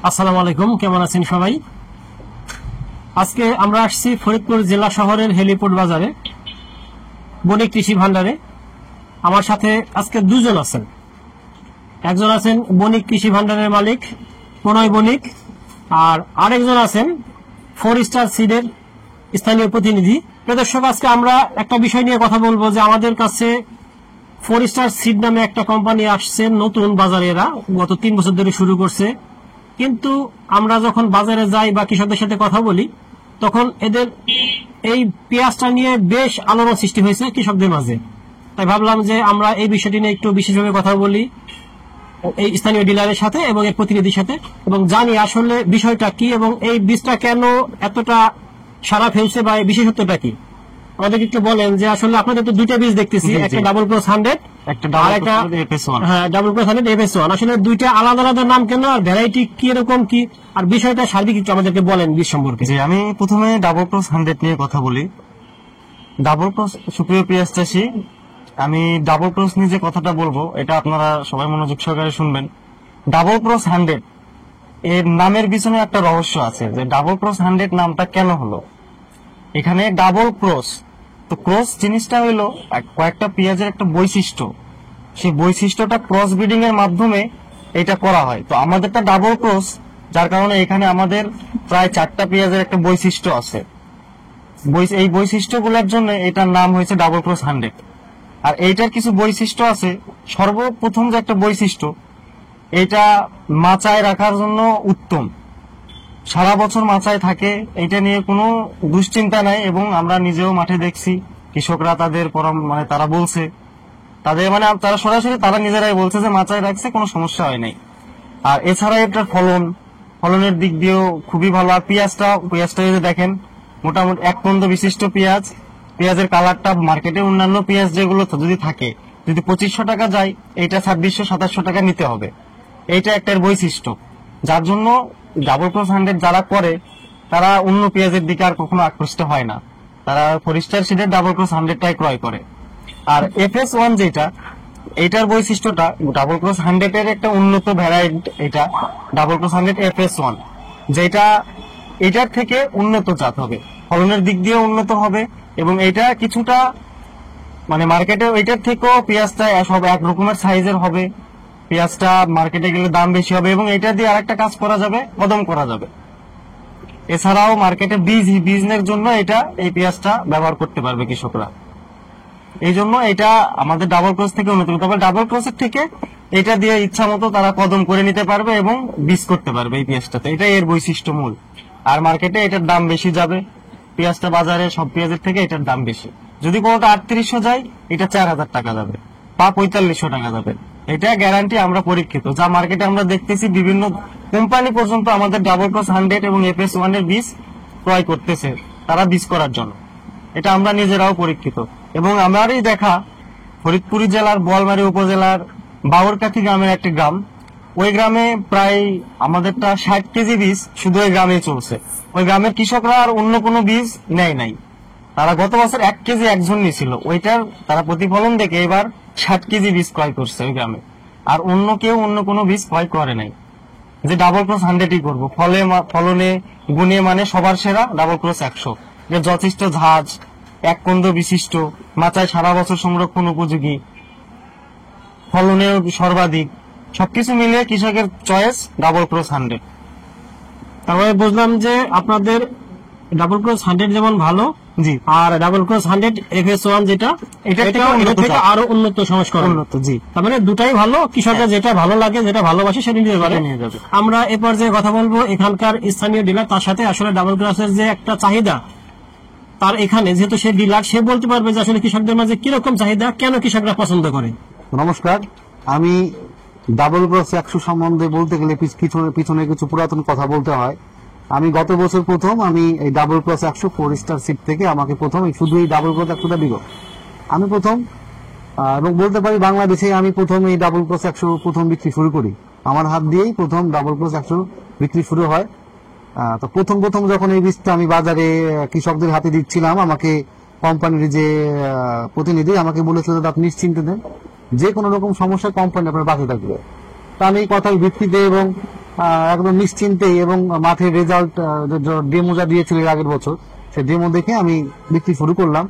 আসসালামু আলাইকুম, কেমন আছেন সবাই? আজকে আমরা আসছি ফরিদপুর জেলা শহরের হেলিপোর্ট বাজারে বণিক কৃষি ভান্ডারে। আমার সাথে আজকে দুজন আছেন। একজন আছেন বণিক কৃষি ভান্ডারের মালিক প্রণয় বণিক, আর আরেকজন আছেন 4 স্টার সিডের স্থানীয় প্রতিনিধি। দর্শক, আজকে আমরা একটা বিষয় নিয়ে কথা বলবো যে আমাদের কাছে 4 স্টার সিড নামে একটা কোম্পানি আসছে নতুন বাজারে। এরা গত 3 বছর ধরে শুরু করছে, কিন্তু আমরা যখন বাজারে যাই বা কৃষকদের সাথে কথা বলি তখন এদের এই পেঁয়াজটা নিয়ে বেশ আলোড়ন সৃষ্টি হয়েছে কৃষকদের মাঝে। তাই ভাবলাম যে আমরা এই বিষয়টি নিয়ে একটু বিশেষভাবে কথা বলি এই স্থানীয় ডিলারের সাথে এবং এর প্রতিনিধির সাথে, এবং জানি আসলে বিষয়টা কি এবং এই বীজটা কেন এতটা সারা ফেলছে বা এই বিশেষত্বটা কি। আমাদেরকে একটু বলেন যে আসলে আপনাদের তো দুইটা বীজ দেখতেছি, একটা ডাবল ক্রস 100 আর একটা ডাবল ক্রস 100 FS1। আসলে দুইটা আলাদা আলাদা নাম কেন, আর ভ্যারাইটি কি রকম কি, আর বিষয়টা সার্বিক একটু আমাদেরকে বলেন বীজ সম্পর্কে। জি, আমি প্রথমে ডাবল ক্রস 100 নিয়ে কথা বলি। ডাবল ক্রস, সুপ্রিয় পেঁয়াজ চাষী, আমি ডাবল ক্রস নিয়ে যে কথাটা বলবো এটা আপনারা সবাই মনোযোগ সহকারে শুনবেন। ডাবল ক্রস 100 এর নামের পিছনে একটা রহস্য আছে, যে ডাবল ক্রস 100 নামটা কেন হলো। এখানে ডাবল ক্রস, তো ক্রস জিনিসটা হলো কয়েকটা পেঁয়াজের একটা বৈশিষ্ট্য, সেই বৈশিষ্ট্যটা ক্রস ব্রিডিং এর মাধ্যমে এটা করা হয়। তো আমাদেরটা ডাবল ক্রস, যার কারণে এখানে আমাদের প্রায় 4টা পেঁয়াজের একটা বৈশিষ্ট্য আছে। এই বৈশিষ্ট্যগুলোর জন্য এটার নাম হয়েছে ডাবল ক্রস 100। আর এইটার কিছু বৈশিষ্ট্য আছে। সর্বপ্রথম যে একটা বৈশিষ্ট্য, এটা মাচায় রাখার জন্য উত্তম, সারা বছর মাচায় থাকে, এটা নিয়ে কোনো দুশ্চিন্তা নাই। এবং আমরা নিজেও মাঠে দেখছি কৃষকরা তাদের তারা বলছে, তারা সরাসরি তারা নিজেরাই বলছে যে মাচায় রাখছে, কোনো সমস্যা হয় নাই। আর এছাড়া এটার ফলনের দিক দিয়েও খুবই ভালো। আর পেঁয়াজটা যদি দেখেন, মোটামুটি 1 পন্দ বিশিষ্ট পেঁয়াজের কালারটা মার্কেটে অন্যান্য পেঁয়াজ যেগুলো যদি থাকে, যদি 2500 টাকা যায়, এইটা 2600-2700 টাকা নিতে হবে। এইটা একটা বৈশিষ্ট্য, যার জন্য ডাবল ক্রস 100 যারা করে তারা অন্য পেঁয়াজের দিকে আর কখনো আকৃষ্ট হয় না, তারা ফরিস্টার সিডের ডাবল ক্রস 100টাই ক্রয় করে। আর FS1 যেটা, এইটার বৈশিষ্ট্যটা ডাবল ক্রস 100 এর একটা উন্নত ভ্যারাইটি, এটা ডাবল ক্রস 100 FS1, যেটা এটার থেকে উন্নত জাত হবে, ফলনের দিক দিয়ে উন্নত হবে। এবং এটা কিছুটা মার্কেটে এটার থেকেও পেঁয়াজটা সব এক রকমের সাইজের হবে, পেঁয়াজটা মার্কেটে গেলে দাম বেশি হবে। এবং এটা দিয়ে আরেকটা কাজ করা যাবে, কদম করা যাবে। এছাড়াও মার্কেটে বিজনেস জন্য এই পেঁয়াজটা ব্যবহার করতে পারবে কৃষকরা। এই জন্য এটা আমাদের ডাবল ক্রস থেকে উন্নত। তবে ডাবল ক্রসের থেকে এটা দিয়ে ইচ্ছা মতো তারা কদম করে নিতে পারবে এবং বীজ করতে পারবে এই পেঁয়াজটাতে। এটা এর বৈশিষ্ট্য মূল। আর মার্কেটে এটার দাম বেশি যাবে, পেঁয়াজটা বাজারে সব পেঁয়াজের থেকে এটার দাম বেশি। যদি কোনোটা 3800 যায়, এটা 4000 টাকা যাবে বা 4500 টাকা যাবে। এটা গ্যারান্টি, আমরা পরীক্ষিত। যা মার্কেটে আমরা দেখতেছি, বিভিন্ন কোম্পানি পর্যন্ত আমাদের ডাবল ক্রস 100 এবং FS1 এর বীজ ক্রয় করতেছে তারা বীজ করার জন্য। এটা আমরা নিজেরাও পরীক্ষিত। এবং আমারই দেখা, ফরিদপুর জেলার বোয়ালমারী উপজেলার বাউরকাঠি গ্রামের একটি গ্রাম, ওই গ্রামে প্রায় আমাদেরটা 60 কেজি বীজ শুধু ওই গ্রামে চলছে। ওই গ্রামের কৃষকরা আর অন্য কোনো বীজ নেয় নাই। তারা গত বছর 1 কেজি একজন নিয়েছিল, ওইটার তারা প্রতিফলন দেখে এবার 60 কেজি বীজ ক্রয় করছে ওই গ্রামে। আর অন্য কেউ অন্য কোনো বীজ ক্রয় করে নাই, যে ডাবল ক্রস 100ই করবো। ফলনে গুণে সবার সেরা ডাবল ক্রস 100, যে যথেষ্ট ঝাঁজ, 1 কন্দ বিশিষ্ট, মাচায় সারা বছর সংরক্ষণ উপযোগী, ফলনেও সর্বাধিক, সবকিছু মিলিয়ে কৃষকের চয়েস ডাবল ক্রস 100। তারপরে বুঝলাম যে আপনাদের ডাবল ক্রস 100 যেমন ভালো, জি, আর ডাবল ক্রস 100 FS1 যেটা, এটা থেকে আরো উন্নত সংস্করণ। জি, তার মানে দুটাই ভালো, কৃষকরা যেটা ভালো লাগে, যেটা ভালোবাসে সেটা নিতে পারে। আমরা এরপর যে কথা বলবো এখানকার স্থানীয় ডিলার, তার সাথে আসলে ডাবল ক্রসের যে একটা চাহিদা, তার এখানে যেহেতু সে ডিলার, সে বলতে পারবে যে আসলে কৃষকদের মাঝে কিরকম চাহিদা, কেন কৃষকরা পছন্দ করে। নমস্কার, আমি ডাবল ক্রস 100 সম্বন্ধে বলতে গেলে পিছনে কিছু পুরাতন কথা বলতে হয়। আমি গত বছর আমি এই ডাবল ক্রস 100 4 স্টার সিট থেকে আমাকে শুধু এই ডাবল ক্রস 100টা দিল। আমি এবং বলতে পারি বাংলাদেশে আমি এই ডাবল ক্রস 100 বিক্রি শুরু করি। আমার হাত দিয়েই ডাবল ক্রস 100 বিক্রি শুরু হয়। তো প্রথম যখন এই বীজটা আমি বাজারে কৃষকদের হাতে দিচ্ছিলাম, আমাকে কোম্পানির যে প্রতিনিধি আমাকে বলেছিল আপনি নিশ্চিন্তে দেন, যে কোনো রকম সমস্যা কোম্পানি আপনার পাশে থাকবে। তা আমি এই কথার ভিত্তিতে এবং একদম নিশ্চিন্তেই এবং মাঠের রেজাল্ট ডেমো যা দিয়েছিল এর আগের বছর, সেই ডেমো দেখে আমি বিক্রি শুরু করলাম।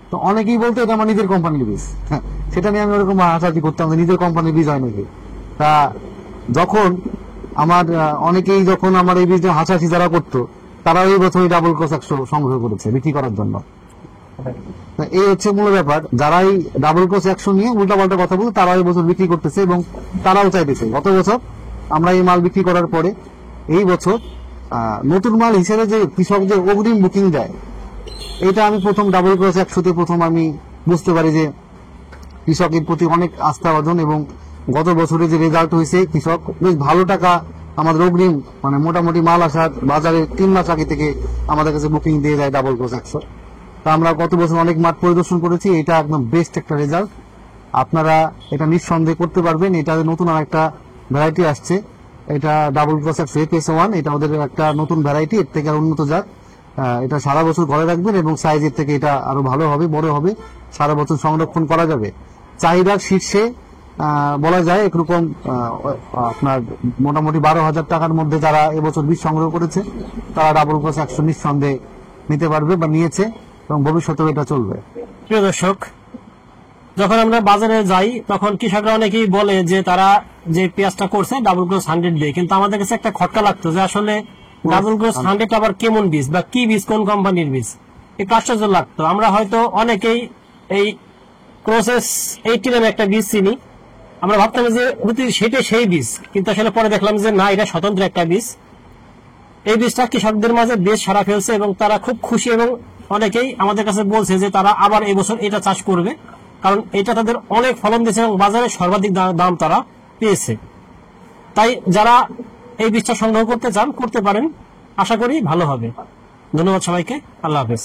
তো অনেকেই বলতো এটা আমার নিজের কোম্পানির বীজ, হ্যাঁ, সেটা নিয়ে আমি ওরকম হাসাহাসি করতাম যে নিজের কোম্পানির বীজ হয় নাকি। তা যখন আমার অনেকেই যখন আমার এই বীজটা হাসাহাসি যারা করতো, তারা এই বছর ডাবল ক্রস 100 সংগ্রহ করেছে বিক্রি করার জন্য। তা এই হচ্ছে মূল ব্যাপার, যারাই ডাবল ক্রস 100 নিয়ে উল্টাপাল্টা কথা বলতো তারা এই বছর বিক্রি করতেছে এবং তারাও চাইতেছে। গত বছর আমরা এই মাল বিক্রি করার পরে এই বছর নতুন মাল হিসেবে যে কৃষকদের অগ্রিম বুকিং দেয়, এটা আমি প্রথম ডাবল ক্রস 100-তে প্রথম আমি বুঝতে পারি যে কৃষকের প্রতি অনেক আস্থাভাজন এবং গত বছরে যে রেজাল্ট হয়েছে কৃষক বেশ ভালো টাকা আমাদের অগ্রিম, মানে মোটামুটি মাল আসার বাজারে 3 মাস আগে থেকে আমাদের কাছে বুকিং দিয়ে যায় ডাবল ক্রস 100। তা আমরা গত বছর অনেক মাঠ পরিদর্শন করেছি, এটা একদম বেস্ট একটা রেজাল্ট। আপনারা এটা নিঃসন্দেহে করতে পারবেন। এটা নতুন আর একটা ভ্যারাইটি আসছে, এটা ডাবল ক্রস 100 FS1, এটা ওদের একটা নতুন ভ্যারাইটি, এর থেকে আর উন্নত জাত। এটা সারা বছর ঘরে রাখবেন এবং সাইজের থেকে এটা আরো ভালো হবে, বড় হবে, সারা বছর সংরক্ষণ করা যাবে। চাহিদার শীর্ষে বলা যায় একরকম আপনার মোটামুটি 12,000 টাকার মধ্যে যারা এবছর বীজ সংগ্রহ করেছে তারা ডাবল ক্রস 100 নিঃসন্দেহে নিতে পারবে বা নিয়েছে এবং ভবিষ্যতেও এটা চলবে। প্রিয় দর্শক, যখন আমরা বাজারে যাই তখন কৃষকরা অনেকেই বলে যে তারা যে পেঁয়াজটা করছে ডাবল ক্রস 100 দিয়ে, কিন্তু আমাদের কাছে একটা খটকা লাগতো যে আসলে ডাবল ক্রস 100 আবার কেমন বীজ বা কি বীজ, কোন কোম্পানির বীজ, একটু আশ্চর্য লাগতো। আমরা হয়তো অনেকেই এই ক্রসেস 80 নামে একটা বীজ চিনি, আমরা ভাবতাম যে সেটা সেই বীজ, কিন্তু আসলে পরে দেখলাম যে না, এটা স্বতন্ত্র একটা বীজ। এই বীজটা কৃষকদের মাঝে বেশ সাড়া ফেলছে এবং তারা খুব খুশি এবং অনেকেই আমাদের কাছে বলছে যে তারা আবার এবছর এটা চাষ করবে, কারণ এটা তাদের অনেক ফলন দিয়েছে এবং বাজারে সর্বাধিক দাম তারা পেয়েছে। তাই যারা এই বীজটা সংগ্রহ করতে চান করতে পারেন, আশা করি ভালো হবে। ধন্যবাদ সবাইকে, আল্লাহ হাফেজ।